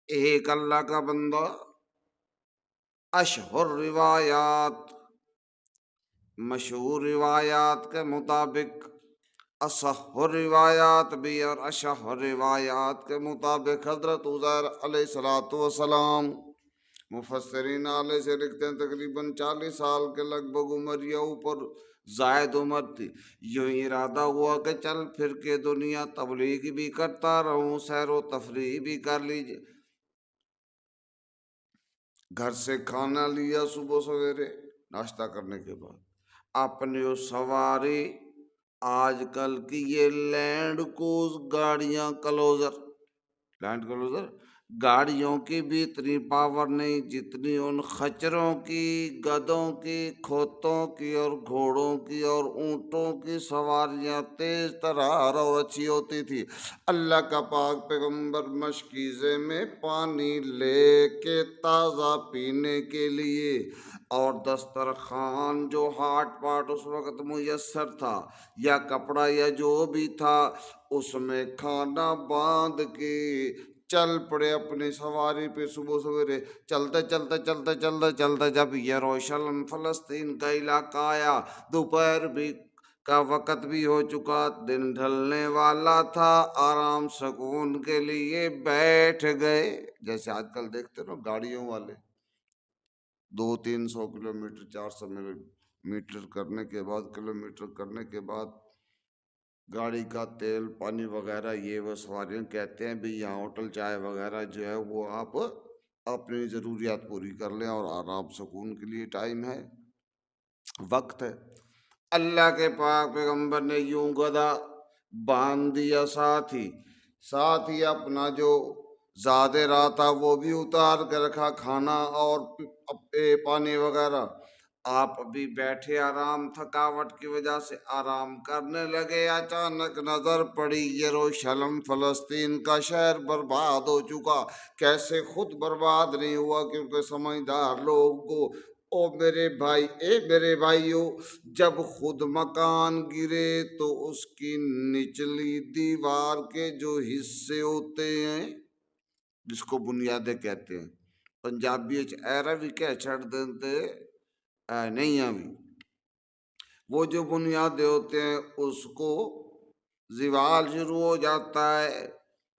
ایک اللہ کا بندہ اشہر روایات، مشہور روایات کے مطابق، اصح روایات بھی اور اشہر روایات کے مطابق حضرت عزیر علیہ الصلوۃ والسلام، مفسرین علیہ سے لکھتے ہیں تقریباً 40 سال کے لگ بھگ عمر یا اوپر زائد عمر تھی۔ یوں ارادہ ہوا کہ چل پھر کے دنیا تبلیغ بھی کرتا رہوں، سیر و تفریح بھی کر لیجیے۔ گھر سے کھانا لیا صبح سویرے ناشتہ کرنے کے بعد، اپنی اس سواری، آج کل کی یہ لینڈ کوز گاڑیاں کلوزر، لینڈ کلوزر گاڑیوں کی بھی اتنی پاور نہیں جتنی ان خچروں کی، گدوں کی، کھوتوں کی اور گھوڑوں کی اور اونٹوں کی سواریاں تیز ترار اور اچھی ہوتی تھی۔ اللہ کا پاک پیغمبر مشکیزے میں پانی لے کے تازہ پینے کے لیے، اور دسترخوان جو ہاٹ پاٹ اس وقت میسر تھا یا کپڑا یا جو بھی تھا، اس میں کھانا باندھ کے چل پڑے اپنی سواری پہ صبح سویرے۔ چلتے چلتے چلتے چلتے چلتے جب یروشلم فلسطین کا علاقہ آیا، دوپہر بھی کا وقت بھی ہو چکا، دن ڈھلنے والا تھا، آرام سکون کے لیے بیٹھ گئے۔ جیسے آج کل دیکھتے نا گاڑیوں والے 200-300 کلومیٹر 400 میٹر کرنے کے بعد، کلومیٹر کرنے کے بعد گاڑی کا تیل پانی وغیرہ یہ وہ سواریاں کہتے ہیں بھی یہاں ہوٹل چائے وغیرہ جو ہے وہ آپ اپنی ضروریات پوری کر لیں اور آرام سکون کے لیے ٹائم ہے، وقت ہے۔ اللہ کے پاک پیغمبر نے یوں گدا باندھ دیا، ساتھ ہی اپنا جو زاد رہا تھا وہ بھی اتار کے رکھا، کھانا اور پانی وغیرہ۔ آپ ابھی بیٹھے آرام، تھکاوٹ کی وجہ سے آرام کرنے لگے، اچانک نظر پڑی یروشلم فلسطین کا شہر برباد ہو چکا۔ کیسے خود برباد نہیں ہوا، کیونکہ سمجھدار لوگ کو، او میرے بھائی، اے میرے بھائیو، جب خود مکان گرے تو اس کی نچلی دیوار کے جو حصے ہوتے ہیں جس کو بنیادیں کہتے ہیں، پنجابی ایرا بھی کہہ چھڑ دیتے نہیں ابھی، وہ جو بنیادیں ہوتے ہیں اس کو زوال شروع ہو جاتا ہے،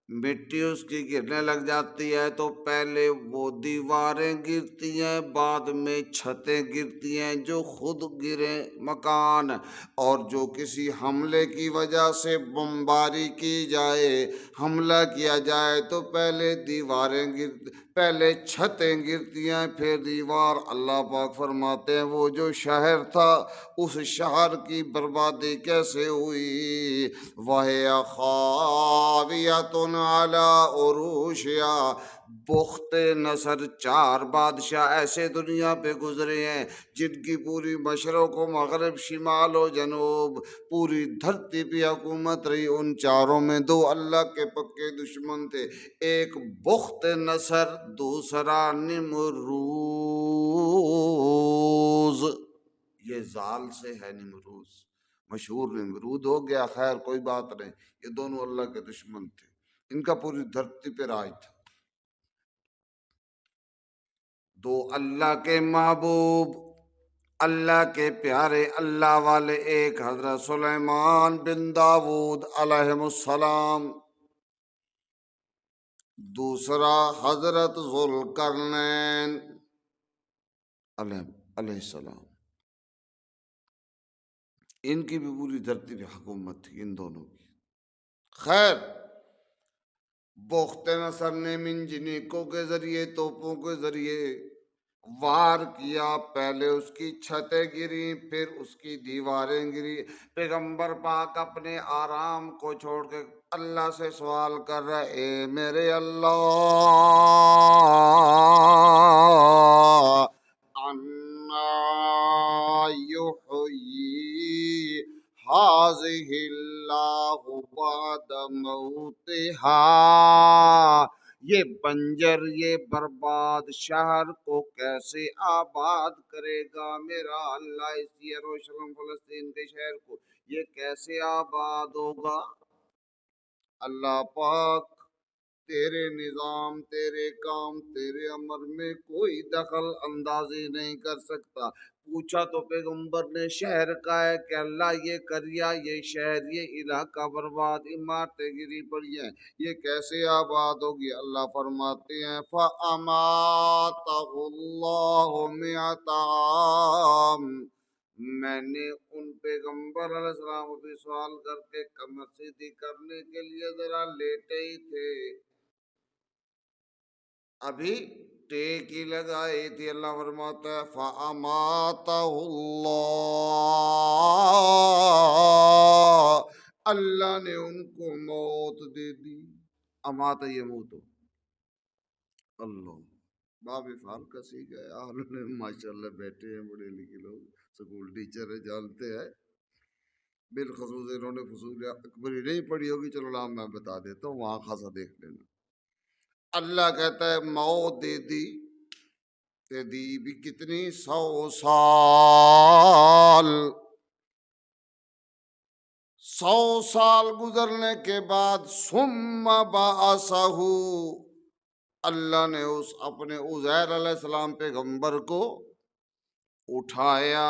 مٹی اس کی گرنے لگ جاتی ہے، تو پہلے وہ دیواریں گرتی ہیں، بعد میں چھتیں گرتی ہیں جو خود گرے مکان، اور جو کسی حملے کی وجہ سے بمباری کی جائے، حملہ کیا جائے تو پہلے دیواریں پہلے چھتیں گرتی ہیں پھر دیوار۔ اللہ پاک فرماتے ہیں وہ جو شہر تھا اس شہر کی بربادی کیسے ہوئی، وَهِيَ خَاوِيَةٌ عَلَىٰ عُرُوشِهَا۔ بخت نصر 4 بادشاہ ایسے دنیا پہ گزرے ہیں جن کی پوری مشرق و مغرب، شمال و جنوب، پوری دھرتی پہ حکومت رہی۔ ان چاروں میں 2 اللہ کے پکے دشمن تھے، ایک بخت نصر، دوسرا نمروز۔ یہ زال سے ہے نمروز، مشہور نمرود ہو گیا، خیر کوئی بات نہیں، یہ دونوں اللہ کے دشمن تھے، ان کا پوری دھرتی پہ راج تھا۔ 2 اللہ کے محبوب، اللہ کے پیارے، اللہ والے، ایک حضرت سلیمان بن داود علیہ السلام، دوسرا حضرت ذوالقرنین علیہ السلام۔ ان کی بھی پوری دھرتی پہ حکومت تھی، ان دونوں کی۔ خیر، بخت نصر نے منجنیکوں کے ذریعے، توپوں کے ذریعے وار کیا، پہلے اس کی چھتیں گری پھر اس کی دیواریں گری۔ پیغمبر پاک اپنے آرام کو چھوڑ کے اللہ سے سوال کر رہے، اے میرے اللہ، انا یحیی ھذہ اللہ بعد موتہا، یہ بنجر، یہ برباد شہر کو کیسے آباد کرے گا میرا اللہ، اس یروشلم فلسطین کے شہر کو یہ کیسے آباد ہوگا؟ اللہ پاک تیرے نظام، تیرے کام، تیرے امر میں کوئی دخل اندازی نہیں کر سکتا۔ پوچھا تو پیغمبر نے شہر کا ہے کہ اللہ یہ کریا، یہ شہر، یہ علاقہ برباد، عمارتیں گری پڑی ہیں، یہ کیسے آباد ہوگی؟ اللہ فرماتے ہیں فَأَمَاتَهُ اللَّهُ مِئَةَ عَامٍ، میں نے ان پیغمبر علیہ السلام کو بھی سوال کر کے کمر سیدھی کرنے کے لیے ذرا لیٹے ہی تھے، ابھی ٹیک ہی لگائی تھی۔ اللہ فرماتا ہے فَأَمَاتَهُ اللَّهُ، اللہ نے ان کو موت دے دی۔ اماتا یہ موت ہو اللہ باب فعال کا سیکھا ہے آپ نے، ماشاءاللہ بیٹھے ہیں بڑے لکھے لوگ، سکول ٹیچر ہے، جانتے ہیں بالخصوص انہوں نے فصول اکبری نہیں پڑھی ہوگی، چلو نام میں بتا دیتا ہوں، وہاں خاصا دیکھ لینا۔ اللہ کہتا ہے موت دے دی، دے دی بھی کتنی 100 سال، 100 سال گزرنے کے بعد ثم بعثہ، اللہ نے اس اپنے عزیر علیہ السلام پیغمبر کو اٹھایا،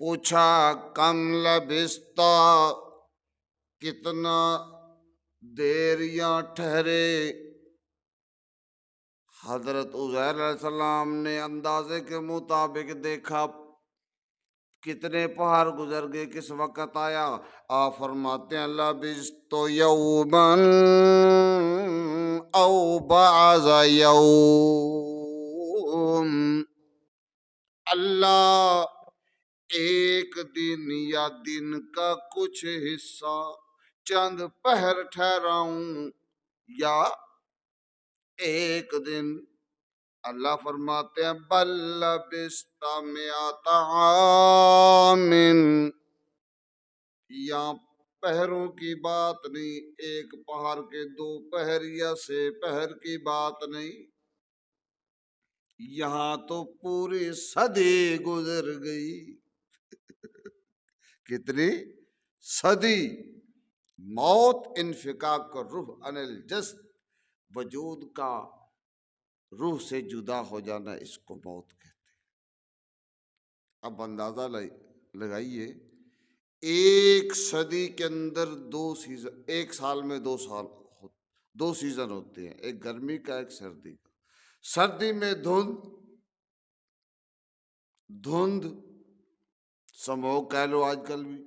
پوچھا کم لبستا، کتنا دیر یہاں ٹھہرے؟ حضرت عزیر علیہ السلام نے اندازے کے مطابق دیکھا کتنے پہاڑ گزر گئے، کس وقت آیا؟ آپ فرماتے ہیں لبثت یوما او بعض یوم، اللہ ایک دن یا دن کا کچھ حصہ، چند پہر ٹھہراؤں یا ایک دن؟ اللہ فرماتے ہیں بل لبثت مئۃ عام، یہاں پہروں کی بات نہیں، ایک پہاڑ کے 2 پہر یا 6 پہر کی بات نہیں، یہاں تو پوری صدی گزر گئی۔ کتنی صدی؟ موت انفکاک کا روح عن الجسد، وجود کا روح سے جدا ہو جانا، اس کو موت کہتے ہیں۔ اب اندازہ لگائیے، ایک صدی کے اندر 2 سیزن، ایک سال میں 2 سال، 2 سیزن ہوتے ہیں، ایک گرمی کا ایک سردی کا۔ سردی میں دھند سموگ کہہ لو، آج کل بھی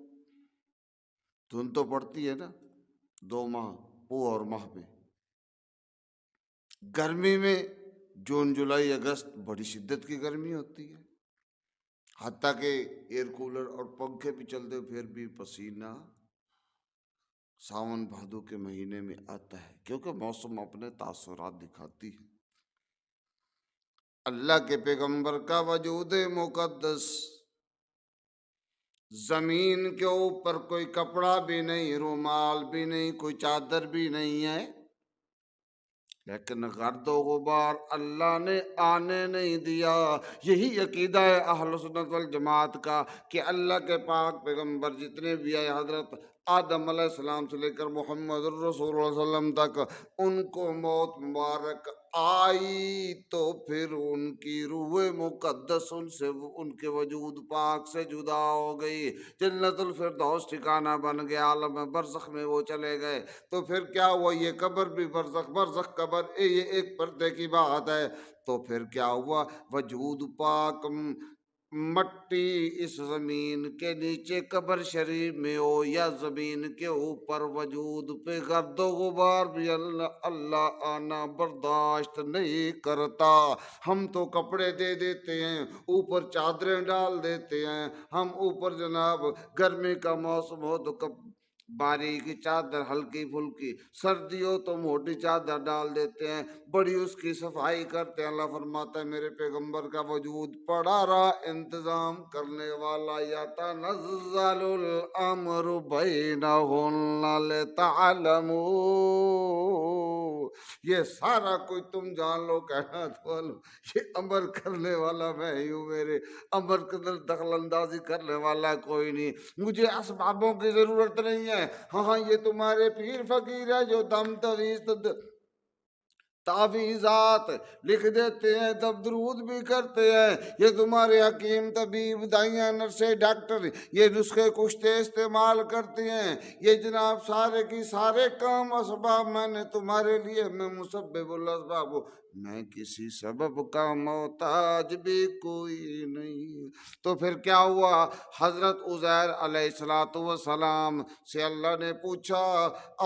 دھند تو پڑتی ہے نا 2 ماہ، پو اور ماہ میں۔ گرمی میں جون جولائی اگست بڑی شدت کی گرمی ہوتی ہے، حتیٰ کہ ایئر کولر اور پنکھے بھی چلتے پھر بھی پسینہ ساون بھادو کے مہینے میں آتا ہے، کیونکہ موسم اپنے تاثرات دکھاتی ہے۔ اللہ کے پیغمبر کا وجود مقدس، زمین کے اوپر کوئی کپڑا بھی نہیں، رومال بھی نہیں، کوئی چادر بھی نہیں ہے، لیکن گرد و غبار اللہ نے آنے نہیں دیا۔ یہی عقیدہ ہے اہل سنت والجماعت کا کہ اللہ کے پاک پیغمبر جتنے بھی آئے، حضرت آدم علیہ السلام سے لے کر محمد الرسول اللہ علیہ وسلم تک، ان کو موت مبارک آئی تو پھر ان کی روح مقدس ان کے وجود پاک سے جدا ہو گئی، جنت الفردوس ٹھکانہ بن گیا، عالم برزخ میں وہ چلے گئے۔ تو پھر کیا ہوا؟ یہ قبر بھی برزخ، برزخ قبر، یہ ایک پردے کی بات ہے۔ تو پھر کیا ہوا؟ وجود پاک مٹی اس زمین کے نیچے قبر شریف میں ہو یا زمین کے اوپر، وجود پہ گرد و غبار بھی اللہ آنا برداشت نہیں کرتا۔ ہم تو کپڑے دے دیتے ہیں، اوپر چادریں ڈال دیتے ہیں، ہم اوپر جناب گرمی کا موسم ہو تو باریک چادر ہلکی پھلکی، سردی ہو تو موٹی چادر ڈال دیتے ہیں، بڑی اس کی صفائی کرتے ہیں۔ اللہ فرماتا ہے میرے پیغمبر کا وجود پڑا رہا، انتظام کرنے والا، یتنزل الامر بینہن لتعلموا یہ سارا کوئی تم جان لو کائنات والو، یہ امر کرنے والا میں ہی ہوں، میرے امر کے اندر دخل اندازی کرنے والا کوئی نہیں، مجھے اسبابوں کی ضرورت نہیں ہے۔ ہاں یہ تمہارے پیر فقیر ہے جو دم تویز تعویذات لکھ دیتے ہیں، تب درود بھی کرتے ہیں، یہ تمہارے حکیم طبیب دائیاں نرسے ڈاکٹر یہ نسخے کشتے استعمال کرتے ہیں، یہ جناب سارے کی سارے کام اسباب میں نے تمہارے لیے، میں مسبب الاسباب ہوں، میں کسی سبب کا محتاج بھی کوئی نہیں۔ تو پھر کیا ہوا؟ حضرت عزیر علیہ السلام سے اللہ نے پوچھا،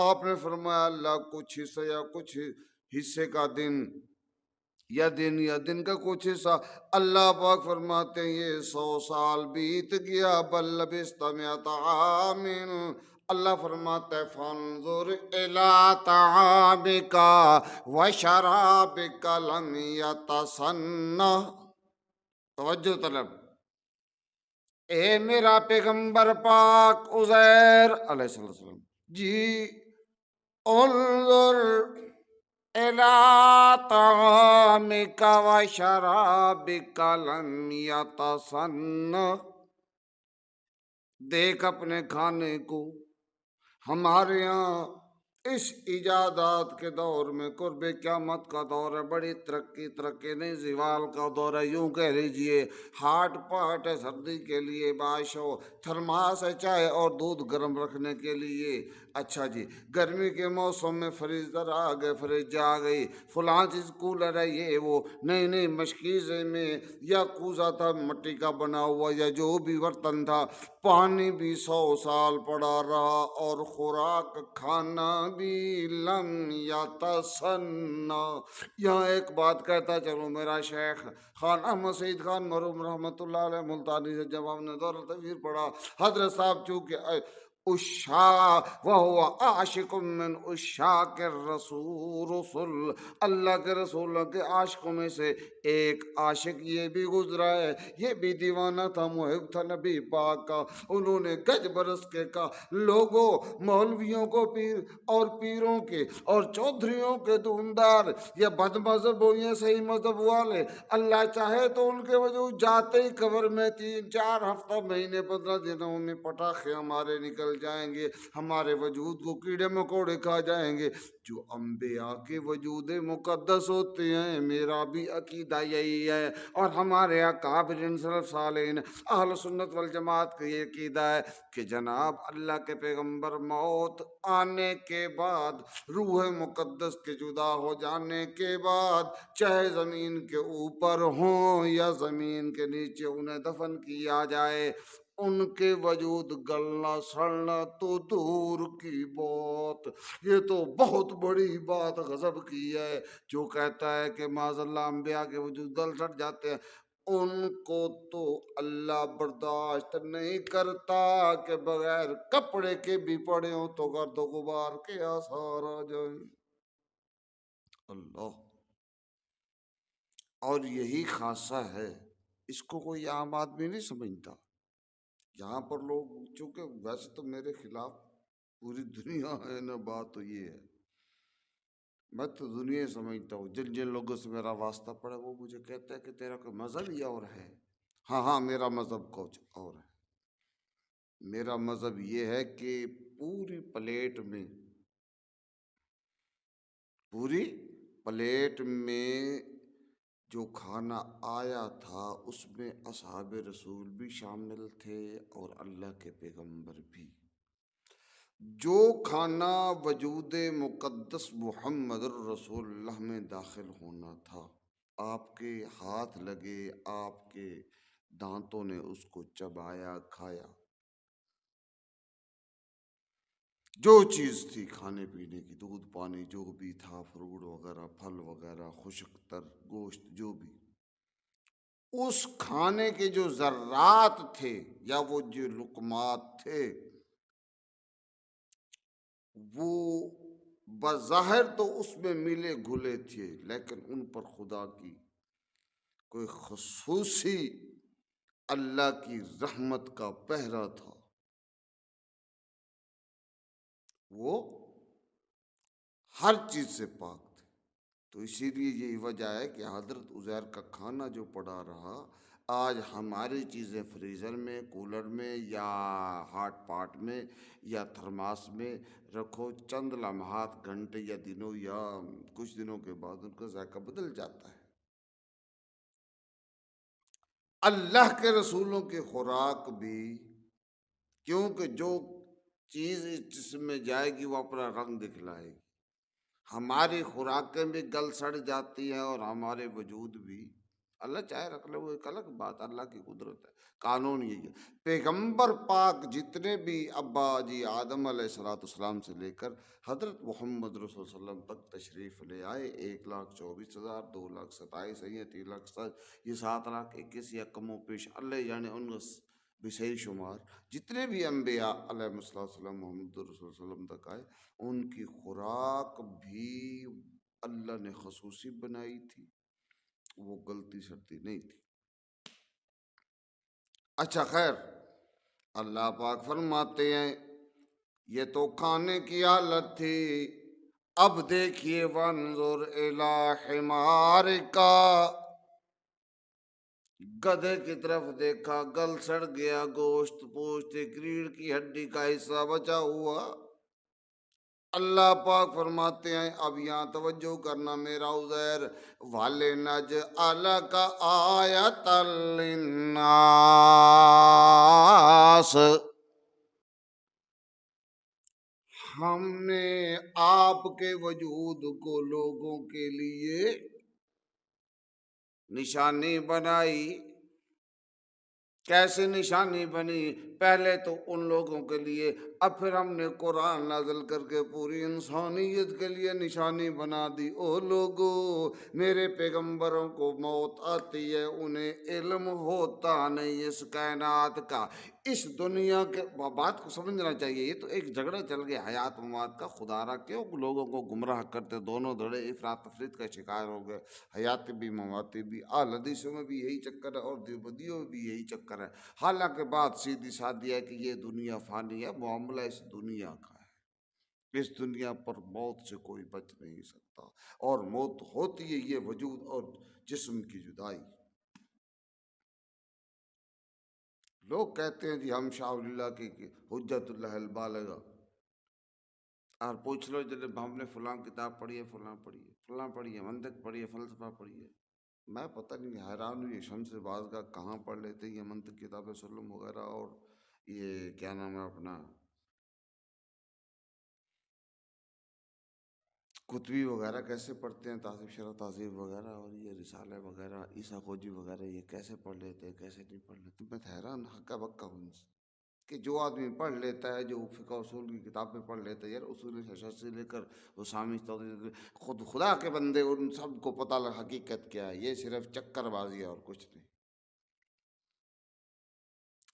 آپ نے فرمایا اللہ کچھ حصہ یا کچھ حصے کا دن یا دن کا کچھ حصہ، اللہ پاک فرماتے ہیں یہ 100 سال بیت گیا، بل لبثت 100 عام، اللہ فرماتا ہے فانظر الی طعامک وشرابک لم یتسنہ، توجہ طلب، اے میرا پیغمبر پاک عزیر علیہ السلام جی، انظر الی طعامک وشرابک لم یتسنہ، دیکھ اپنے کھانے کو، ہمارے ہاں اس ایجادات کے دور میں قرب قیامت کا دور ہے، بڑی ترقی نہیں، زوال کا دور ہے، یوں کہہ لیجئے ہاٹ پاٹ ہے سردی کے لیے، باعث ہو تھرماس ہے چائے اور دودھ گرم رکھنے کے لیے، اچھا جی گرمی کے موسم میں فریزر آ گئے، فریج آ گئی، فلاں چیز کولر ہے یہ وہ، نہیں مشکیزے میں یا کوزہ تھا مٹی کا بنا ہوا یا جو بھی برتن تھا، پانی بھی 100 سال پڑا رہا اور خوراک کھانا بھی لم یتسنہ۔ یہاں ایک بات کہتا چلو، میرا شیخ خان احمد سعید خان مرحوم رحمۃ اللہ علیہ ملتانی سے جب ہم نے دور تفسیر پڑھا، حضرت صاحب چونکہ وہو عاشق من عشاق رسول، اللہ کے رسولوں کے عاشقوں میں سے ایک عاشق یہ بھی گزرا ہے، یہ بھی دیوانہ تھا، محب تھا نبی پاک کا، انہوں نے گج برس کے کہا لوگوں مولویوں کو پیر اور پیروں کے اور چودھریوں کے دوندار یا بد مذہب ہو یا صحیح مذہب والے، اللہ چاہے تو ان کے وجود جاتے ہی قبر میں 3-4 ہفتہ مہینے 15 دنوں میں پٹاخے ہمارے نکل جائیں گے، ہمارے وجود کو کیڑے مکوڑے کھا جائیں گے، جو انبیاء کے وجود مقدس ہوتے ہیں، میرا بھی عقیدہ یہی ہے اور ہمارے اکابرین سلف صالحین اہل سنت والجماعت کا یہ عقیدہ ہے کہ جناب اللہ کے پیغمبر موت آنے کے بعد، روح مقدس کے جدا ہو جانے کے بعد، چاہے زمین کے اوپر ہوں یا زمین کے نیچے انہیں دفن کیا جائے، ان کے وجود گلنا سڑنا تو دور کی بات، یہ تو بہت بڑی بات غضب کی ہے، جو کہتا ہے کہ معاذ اللہ انبیاء کے وجود گل سڑ جاتے ہیں، ان کو تو اللہ برداشت نہیں کرتا کہ بغیر کپڑے کے بھی پڑے ہوں تو گرد و غبار کے آثار آ جائیں، اللہ، اور یہی خاصہ ہے، اس کو کوئی عام آدمی نہیں سمجھتا، یہاں پر لوگ چونکہ ویسے تو میرے خلاف پوری دنیا ہے نا، بات تو یہ ہے، میں تو دنیا سمجھتا ہوں، جن لوگوں سے میرا واسطہ پڑا وہ مجھے کہتا ہے کہ تیرا کوئی مذہب ہی اور ہے، ہاں میرا مذہب کچھ اور ہے، میرا مذہب یہ ہے کہ پوری پلیٹ میں جو کھانا آیا تھا اس میں اصحاب رسول بھی شامل تھے اور اللہ کے پیغمبر بھی، جو کھانا وجود مقدس محمد الرسول اللہ میں داخل ہونا تھا، آپ کے ہاتھ لگے، آپ کے دانتوں نے اس کو چبایا کھایا، جو چیز تھی کھانے پینے کی، دودھ پانی جو بھی تھا، فروٹ وغیرہ پھل وغیرہ خشک تر گوشت جو بھی، اس کھانے کے جو ذرات تھے یا وہ جو لقمات تھے وہ بظاہر تو اس میں ملے گھلے تھے، لیکن ان پر خدا کی کوئی خصوصی اللہ کی رحمت کا پہرا تھا، وہ ہر چیز سے پاک تھے، تو اسی لیے یہی وجہ ہے کہ حضرت عزیر کا کھانا جو پڑا رہا، آج ہماری چیزیں فریزر میں، کولر میں، یا ہاٹ پاٹ میں، یا تھرماس میں رکھو، چند لمحات، گھنٹے یا دنوں یا کچھ دنوں کے بعد ان کا ذائقہ بدل جاتا ہے۔ اللہ کے رسولوں کی خوراک بھی، کیونکہ جو چیز اس جسم میں جائے گی وہ اپنا رنگ دکھلائے گی، ہماری خوراکیں بھی گل سڑ جاتی ہیں اور ہمارے وجود بھی، اللہ چاہے رکھ لے وہ ایک الگ بات، اللہ کی قدرت ہے، قانون یہی ہے۔ پیغمبر پاک جتنے بھی ابا جی آدم علیہ السلام سے لے کر حضرت محمد رسول صلی اللہ علیہ وسلم تک تشریف لے آئے، 1,24,000، 2,27,000 ہے، 3,07,000، یہ 7,21,000 یا کم و بیش اللہ یعنی ان کا بھی صحیح شمار، جتنے بھی انبیاء علیہ السلام محمد رسول صلی اللہ علیہ وسلم تک آئے، ان کی خوراک بھی اللہ نے خصوصی بنائی تھی، وہ غلطی سرتی نہیں تھی۔ اچھا خیر، اللہ پاک فرماتے ہیں یہ تو کھانے کی حالت تھی، اب دیکھیے وانظر الی حمارکا، گدھے کی طرف دیکھا، گل سڑ گیا، گوشت پوشت کریڑ کی ہڈی کا حصہ بچا ہوا۔ اللہ پاک فرماتے ہیں اب یہاں توجہ کرنا میرا عزیر، وَلِنَجْعَلَكَ آیَةً لِلنَّاسِ، ہم نے آپ کے وجود کو لوگوں کے لیے نشانی بنائی۔ کیسے نشانی بنی؟ پہلے تو ان لوگوں کے لیے، اب پھر ہم نے قرآن نازل کر کے پوری انسانیت کے لیے نشانی بنا دی۔ او لوگو، میرے پیغمبروں کو موت آتی ہے، انہیں علم ہوتا نہیں اس کائنات کا، اس دنیا کے، بات کو سمجھنا چاہیے، یہ تو ایک جھگڑا چل گیا حیات ممات کا، خدا را کیوں لوگوں کو گمراہ کرتے، دونوں دھڑے افراط تفریط کا شکار ہو گئے، حیات بھی مماتی بھی، اہل حدیثوں میں بھی یہی چکر ہے اور دیوبندیوں میں بھی یہی چکر ہے۔ حالانکہ بات سیدھی سادی ہے کہ یہ دنیا فانی ہے، معاملہ اس دنیا کا ہے، اس دنیا پر موت سے کوئی بچ نہیں سکتا، اور موت ہوتی ہے یہ وجود اور جسم کی جدائی۔ لوگ کہتے ہیں جی ہم شاہ ولی اللہ کی حجت اللہ البالغہ، اور پوچھ لو جب ہم نے فلاں کتاب پڑھی ہے، فلاں پڑھی ہے، فلاں پڑھی ہے، منطق پڑھی ہے، فلسفہ پڑھی ہے، میں پتہ نہیں حیران ہوں یہ شمس بازگاہ کہاں پڑھ لیتے یہ منطق کتاب سلم وغیرہ، اور یہ کیا نام ہے اپنا قطبی وغیرہ کیسے پڑھتے ہیں، تہذیب شرح تہذیب وغیرہ، اور یہ رسالہ وغیرہ عیسیٰ خوجی وغیرہ یہ کیسے پڑھ لیتے ہیں، کیسے نہیں پڑھ لیتے، میں حیران ہکا بکا ہوں ان سے، کہ جو آدمی پڑھ لیتا ہے، جو فقہ اصول کی کتابیں پڑھ لیتا ہے، یار اصول ششر سے لے کر اسامی خود خدا کے بندے ان سب کو پتہ لگ حقیقت کیا ہے، یہ صرف چکر بازی ہے اور کچھ نہیں،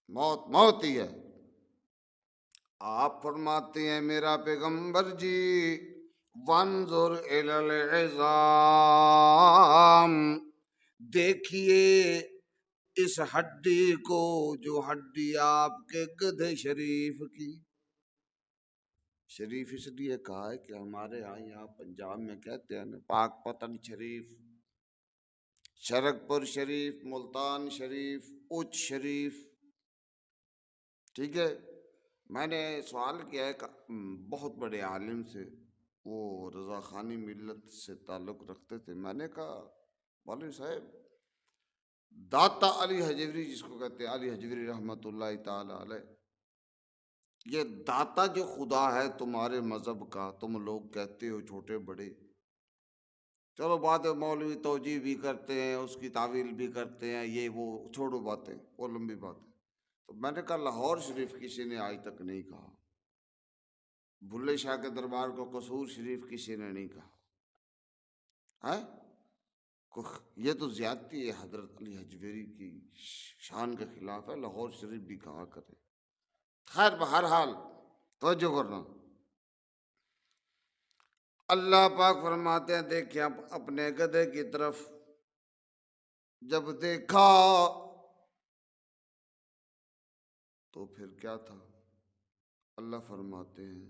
موت موت ہی ہے۔ آپ فرماتے ہیں میرا پیغمبر جی، وانظر الی العظام، دیکھیے اس ہڈی کو، جو ہڈی آپ کے گدھے شریف کی، شریف اس لیے کہا ہے کہ ہمارے ہاں یہاں پنجاب میں کہتے ہیں نا پاک پتن شریف، شرک پور شریف، ملتان شریف، اچ شریف، ٹھیک ہے۔ میں نے سوال کیا ہے بہت بڑے عالم سے، وہ رضا خانی ملت سے تعلق رکھتے تھے، میں نے کہا مولوی صاحب داتا علی حجویری جس کو کہتے ہیں، علی حجویری رحمۃ اللہ تعالی علیہ، یہ داتا جو خدا ہے تمہارے مذہب کا، تم لوگ کہتے ہو چھوٹے بڑے، چلو بات مولوی توجیہ بھی کرتے ہیں، اس کی تعویل بھی کرتے ہیں، یہ وہ چھوڑو باتیں، وہ لمبی بات ہے، تو میں نے کہا لاہور شریف کسی نے آج تک نہیں کہا، بھلے شاہ کے دربار کو قصور شریف کسی نے نہیں کہا ہے، یہ تو زیادتی ہے حضرت علی حجویری کی شان کے خلاف ہے، لاہور شریف بھی کہا کرے۔ خیر بہرحال توجہ کرنا، اللہ پاک فرماتے ہیں دیکھیں اپنے گدھے کی طرف جب دیکھا تو پھر کیا تھا، اللہ فرماتے ہیں